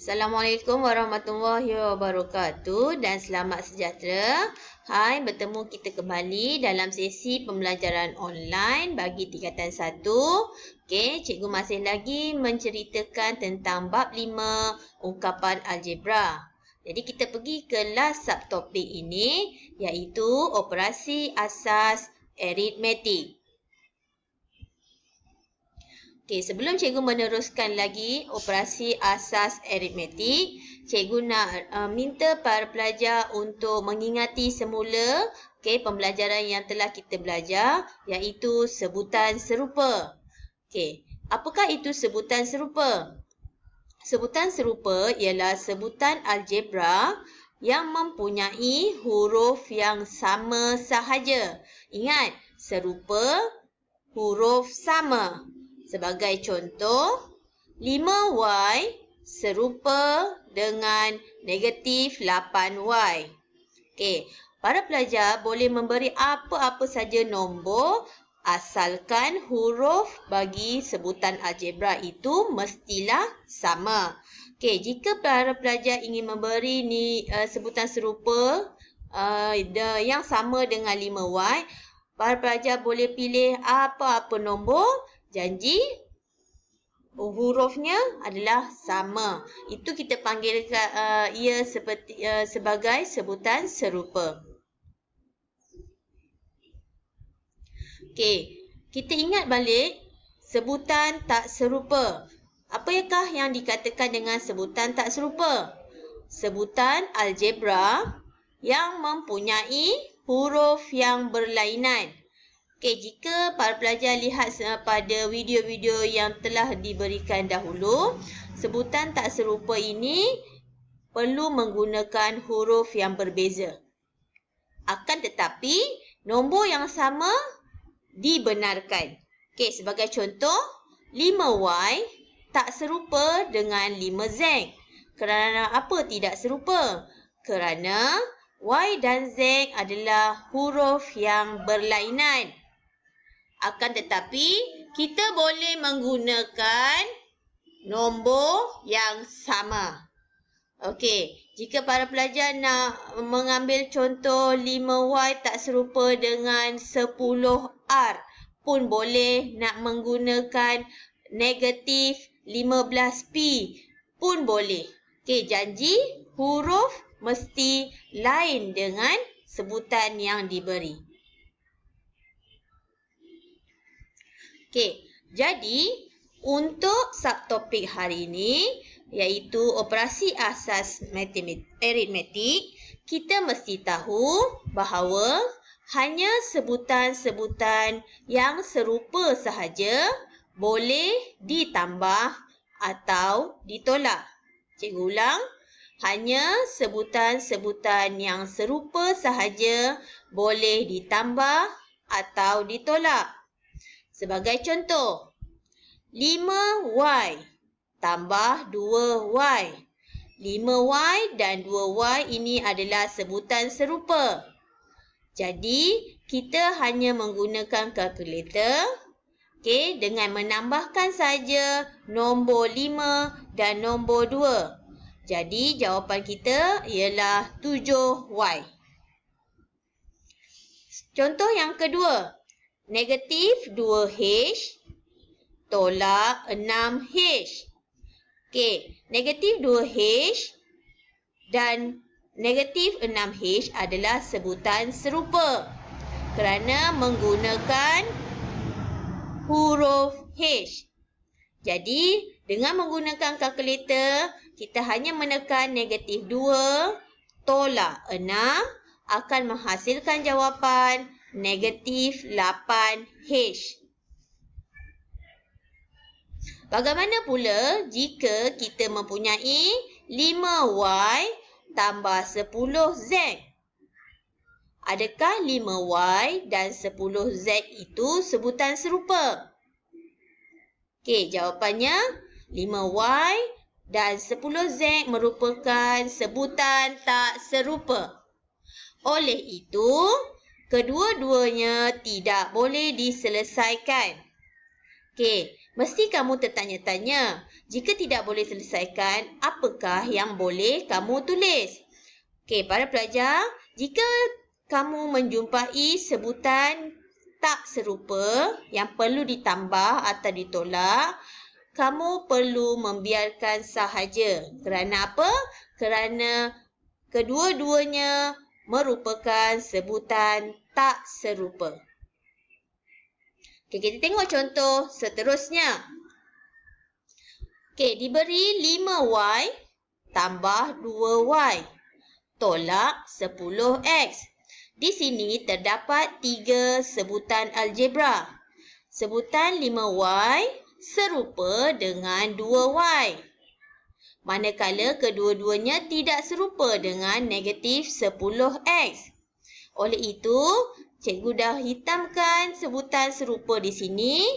Assalamualaikum warahmatullahi wabarakatuh dan selamat sejahtera. Hai, bertemu kita kembali dalam sesi pembelajaran online bagi tingkatan 1. Okey, cikgu masih lagi menceritakan tentang bab 5 ungkapan algebra. Jadi kita pergi ke last subtopik ini iaitu operasi asas aritmetik. Okey, sebelum cikgu meneruskan lagi operasi asas aritmetik, cikgu nak minta para pelajar untuk mengingati semula pembelajaran yang telah kita belajar iaitu sebutan serupa. Okey, apakah itu sebutan serupa? Sebutan serupa ialah sebutan algebra yang mempunyai huruf yang sama sahaja. Ingat, serupa huruf sama. Sebagai contoh, 5Y serupa dengan negatif 8Y. Okey, para pelajar boleh memberi apa-apa saja nombor asalkan huruf bagi sebutan algebra itu mestilah sama. Okey, jika para pelajar ingin memberi sebutan serupa yang sama dengan 5Y, para pelajar boleh pilih apa-apa nombor. Janji hurufnya adalah sama. Itu kita panggil ia sebagai sebutan serupa. Okey, kita ingat balik sebutan tak serupa. Apakah yang dikatakan dengan sebutan tak serupa? Sebutan algebra yang mempunyai huruf yang berlainan. Okey, jika para pelajar lihat pada video-video yang telah diberikan dahulu, sebutan tak serupa ini perlu menggunakan huruf yang berbeza. Akan tetapi, nombor yang sama dibenarkan. Okey, sebagai contoh, 5Y tak serupa dengan 5Z. Kerana apa tidak serupa? Kerana Y dan Z adalah huruf yang berlainan. Akan tetapi, kita boleh menggunakan nombor yang sama. Okey, jika para pelajar nak mengambil contoh 5Y tak serupa dengan 10R pun boleh, nak menggunakan negatif 15P pun boleh. Okey, janji huruf mesti lain dengan sebutan yang diberi. Okey, jadi untuk subtopik hari ini iaitu operasi asas aritmetik, kita mesti tahu bahawa hanya sebutan-sebutan yang serupa sahaja boleh ditambah atau ditolak. Cikgu ulang, hanya sebutan-sebutan yang serupa sahaja boleh ditambah atau ditolak. Sebagai contoh, 5Y tambah 2Y. 5Y dan 2Y ini adalah sebutan serupa. Jadi, kita hanya menggunakan kalkulator dengan menambahkan saja nombor 5 dan nombor 2. Jadi, jawapan kita ialah 7Y. Contoh yang kedua. Negatif 2H tolak 6H. Okey, negatif 2H dan negatif 6H adalah sebutan serupa kerana menggunakan huruf H. Jadi, dengan menggunakan kalkulator, kita hanya menekan negatif 2 tolak 6 akan menghasilkan jawapan negatif 8H. Bagaimana pula jika kita mempunyai 5Y tambah 10Z? Adakah 5Y dan 10Z itu sebutan serupa? Okey, jawapannya 5Y dan 10Z merupakan sebutan tak serupa. Oleh itu, kedua-duanya tidak boleh diselesaikan. Okey, Mesti kamu tertanya-tanya. Jika tidak boleh selesaikan, apakah yang boleh kamu tulis? Okey, para pelajar, jika kamu menjumpai sebutan tak serupa yang perlu ditambah atau ditolak, kamu perlu membiarkan sahaja. Kerana apa? Kerana kedua-duanya merupakan sebutan tak serupa. Okey, kita tengok contoh seterusnya. Okey, diberi 5Y tambah 2Y. Tolak 10X. Di sini terdapat 3 sebutan algebra. Sebutan 5Y serupa dengan 2Y. Manakala kedua-duanya tidak serupa dengan negatif 10X. Oleh itu, cikgu dah hitamkan sebutan serupa di sini.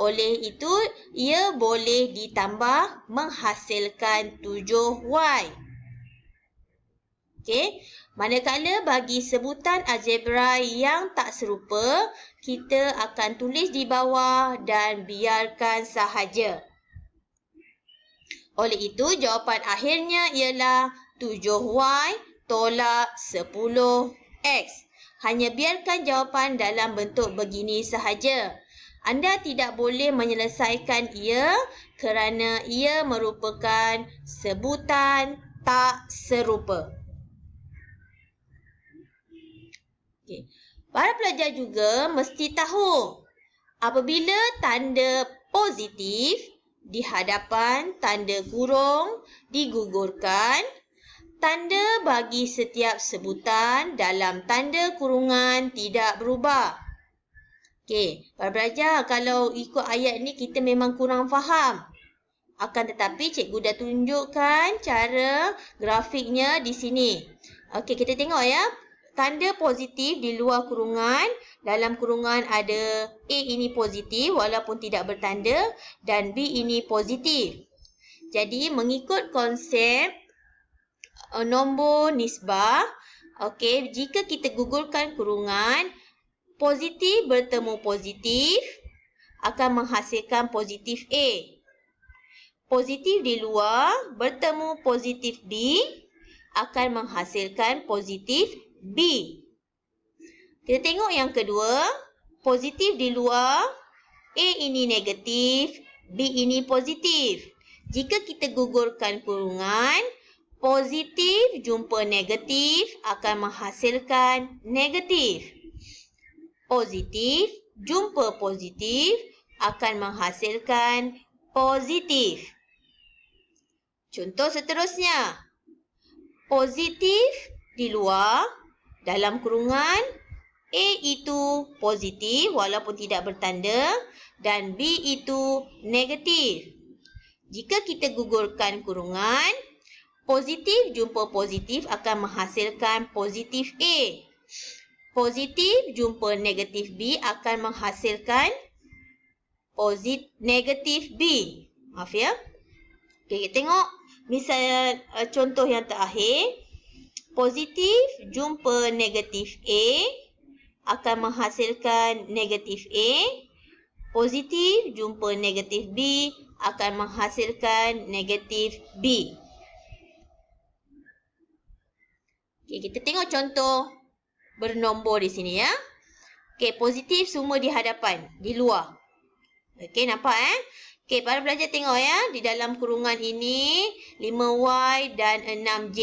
Oleh itu, ia boleh ditambah menghasilkan 7Y. Okey, manakala bagi sebutan algebra yang tak serupa, kita akan tulis di bawah dan biarkan sahaja. Oleh itu, jawapan akhirnya ialah 7Y tolak 10X. Hanya biarkan jawapan dalam bentuk begini sahaja. Anda tidak boleh menyelesaikan ia kerana ia merupakan sebutan tak serupa. Okay. Para pelajar juga mesti tahu apabila tanda positif di hadapan tanda kurung digugurkan, tanda bagi setiap sebutan dalam tanda kurungan tidak berubah. Okey, para pelajar, kalau ikut ayat ni kita memang kurang faham. Akan tetapi cikgu dah tunjukkan cara grafiknya di sini. Okey, kita tengok ya. Tanda positif di luar kurungan, dalam kurungan ada A ini positif walaupun tidak bertanda dan B ini positif. Jadi mengikut konsep nombor nisbah, okey, jika kita gugurkan kurungan, positif bertemu positif akan menghasilkan positif A. Positif di luar bertemu positif B akan menghasilkan positif B. Kita tengok yang kedua. Positif di luar. A ini negatif. B ini positif. Jika kita gugurkan kurungan, positif jumpa negatif akan menghasilkan negatif. Positif jumpa positif akan menghasilkan positif. Contoh seterusnya. Positif di luar. Dalam kurungan, A itu positif walaupun tidak bertanda dan B itu negatif. Jika kita gugurkan kurungan, positif jumpa positif akan menghasilkan positif A. Positif jumpa negatif B akan menghasilkan negatif B. Maaf ya. Okay, kita tengok misal contoh yang terakhir. Positif jumpa negatif A akan menghasilkan negatif A. Positif jumpa negatif B akan menghasilkan negatif B. Okay, kita tengok contoh bernombor di sini ya. Okay, positif semua di hadapan, di luar. Okay, nampak Okay, para pelajar tengok ya. Di dalam kurungan ini 5Y dan 6J.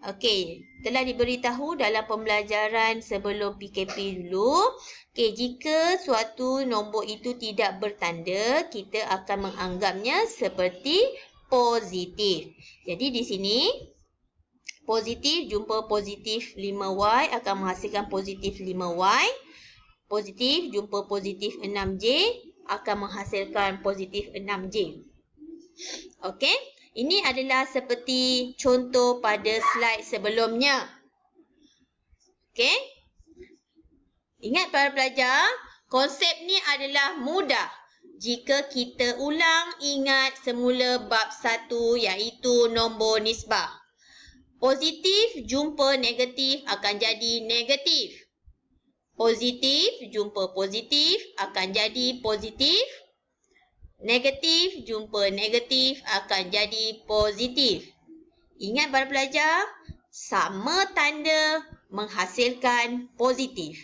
Okey, telah diberitahu dalam pembelajaran sebelum PKP dulu. Okey, jika suatu nombor itu tidak bertanda, kita akan menganggapnya seperti positif. Jadi di sini, positif jumpa positif 5Y akan menghasilkan positif 5Y. Positif jumpa positif 6J akan menghasilkan positif 6J. Okey. Ini adalah seperti contoh pada slide sebelumnya. Okey? Ingat para pelajar, konsep ni adalah mudah. Jika kita ulang ingat semula bab 1 iaitu nombor nisbah. Positif jumpa negatif akan jadi negatif. Positif jumpa positif akan jadi positif. negatif jumpa negatif akan jadi positif. Ingat para pelajar, sama tanda menghasilkan positif.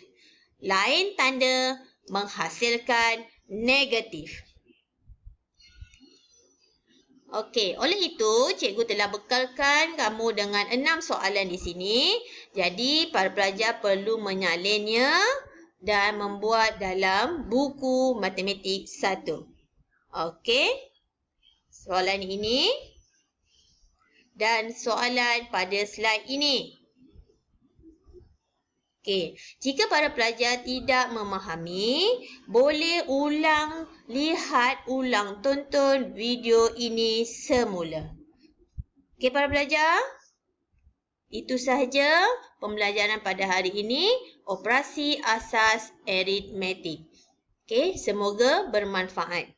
Lain tanda menghasilkan negatif. Okey, oleh itu cikgu telah bekalkan kamu dengan 6 soalan di sini. Jadi para pelajar perlu menyalinnya dan membuat dalam buku matematik 1. Okey. Soalan ini dan soalan pada slide ini. Okey, jika para pelajar tidak memahami, boleh lihat ulang tonton video ini semula. Okey para pelajar, itu sahaja pembelajaran pada hari ini, operasi asas aritmetik. Okey, semoga bermanfaat.